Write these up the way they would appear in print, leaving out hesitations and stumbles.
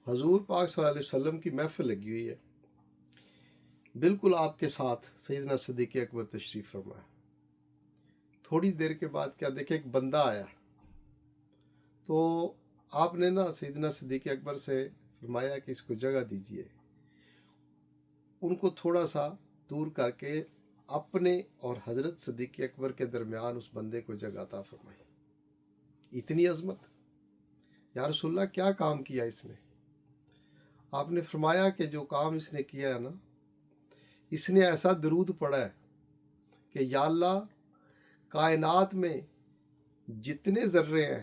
حضور پاک صلی اللہ علیہ وسلم کی محفل لگی ہوئی ہے، بالکل آپ کے ساتھ سیدنا صدیق اکبر تشریف فرما ہے۔ تھوڑی دیر کے بعد کیا دیکھیں، ایک بندہ آیا تو آپ نے نا سیدنا صدیق اکبر سے فرمایا کہ اس کو جگہ دیجئے، ان کو تھوڑا سا دور کر کے اپنے اور حضرت صدیق اکبر کے درمیان اس بندے کو جگہ عطا فرمائی۔ اتنی عظمت! یا رسول اللہ کیا کام کیا اس نے؟ آپ نے فرمایا کہ جو کام اس نے کیا ہے نا، اس نے ایسا درود پڑھا ہے کہ یا اللہ کائنات میں جتنے ذرے ہیں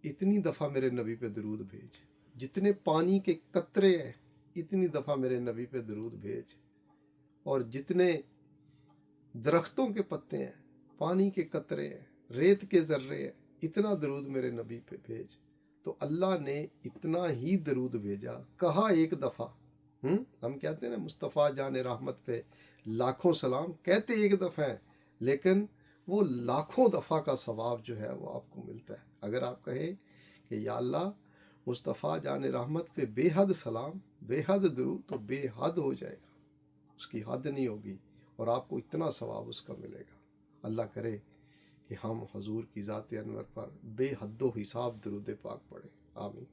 اتنی دفعہ میرے نبی پہ درود بھیج، جتنے پانی کے قطرے ہیں اتنی دفعہ میرے نبی پہ درود بھیج، اور جتنے درختوں کے پتے ہیں، پانی کے قطرے ہیں، ریت کے ذرے ہیں، اتنا درود میرے نبی پہ بھیج۔ تو اللہ نے اتنا ہی درود بھیجا، کہا ایک دفعہ، ہم کہتے ہیں نا مصطفیٰ جان رحمت پہ لاکھوں سلام، کہتے ایک دفعہ ہیں لیکن وہ لاکھوں دفعہ کا ثواب جو ہے وہ آپ کو ملتا ہے۔ اگر آپ کہیں کہ یا اللہ مصطفیٰ جان رحمت پہ بے حد سلام، بے حد درود، تو بے حد ہو جائے گا، اس کی حد نہیں ہوگی، اور آپ کو اتنا ثواب اس کا ملے گا۔ اللہ کرے کہ ہم حضور کی ذات انور پر بے حد و حساب درود پاک پڑھیں، آمین۔